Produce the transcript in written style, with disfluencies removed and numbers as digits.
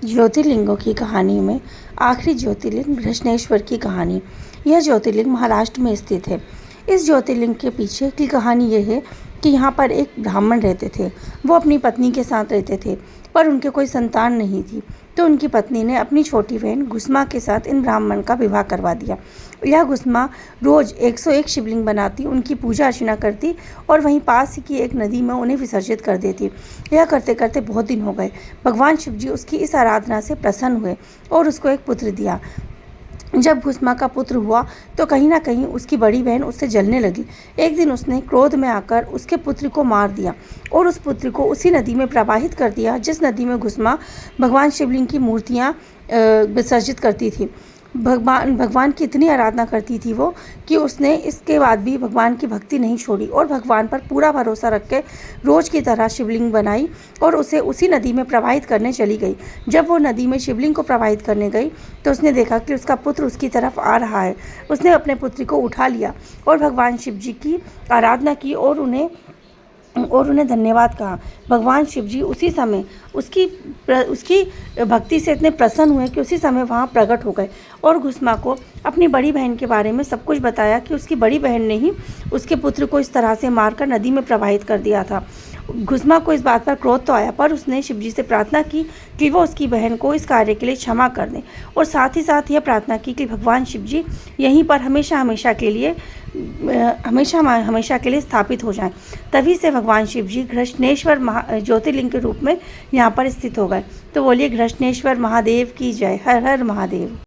ज्योतिर्लिंगों की कहानी में आखिरी ज्योतिर्लिंग घृष्णेश्वर की कहानी। यह ज्योतिर्लिंग महाराष्ट्र में स्थित है। इस ज्योतिर्लिंग के पीछे की कहानी यह है कि यहाँ पर एक ब्राह्मण रहते थे। वो अपनी पत्नी के साथ रहते थे, पर उनके कोई संतान नहीं थी। तो उनकी पत्नी ने अपनी छोटी बहन घुसमा के साथ इन ब्राह्मण का विवाह करवा दिया। यह घुसमा रोज़ 101 शिवलिंग बनाती, उनकी पूजा अर्चना करती और वहीं पास की एक नदी में उन्हें विसर्जित कर देती। यह करते करते बहुत दिन हो गए। भगवान शिव जी उसकी इस आराधना से प्रसन्न हुए और उसको एक पुत्र दिया। जब घुसमा का पुत्र हुआ तो कहीं ना कहीं उसकी बड़ी बहन उससे जलने लगी। एक दिन उसने क्रोध में आकर उसके पुत्र को मार दिया और उस पुत्र को उसी नदी में प्रवाहित कर दिया जिस नदी में घुसमा भगवान शिवलिंग की मूर्तियाँ विसर्जित करती थी। भगवान की इतनी आराधना करती थी वो कि उसने इसके बाद भी भगवान की भक्ति नहीं छोड़ी और भगवान पर पूरा भरोसा रख के रोज़ की तरह शिवलिंग बनाई और उसे उसी नदी में प्रवाहित करने चली गई। जब वो नदी में शिवलिंग को प्रवाहित करने गई तो उसने देखा कि उसका पुत्र उसकी तरफ आ रहा है। उसने अपने पुत्र को उठा लिया और भगवान शिव जी की आराधना की और उन्हें धन्यवाद कहा। भगवान शिव जी उसी समय उसकी भक्ति से इतने प्रसन्न हुए कि उसी समय वहाँ प्रकट हो गए और घुसमा को अपनी बड़ी बहन के बारे में सब कुछ बताया कि उसकी बड़ी बहन ने ही उसके पुत्र को इस तरह से मारकर नदी में प्रवाहित कर दिया था। घुसमा को इस बात पर क्रोध तो आया, पर उसने शिव जी से प्रार्थना की कि वो उसकी बहन को इस कार्य के लिए क्षमा कर दें और साथ ही साथ यह प्रार्थना की कि भगवान शिव जी यहीं पर हमेशा के लिए स्थापित हो जाएं। तभी से भगवान शिव जी घृष्णेश्वर ज्योतिर्लिंग के रूप में यहाँ पर स्थित हो गए। तो बोलिए घृष्णेश्वर महादेव की जय। हर हर महादेव।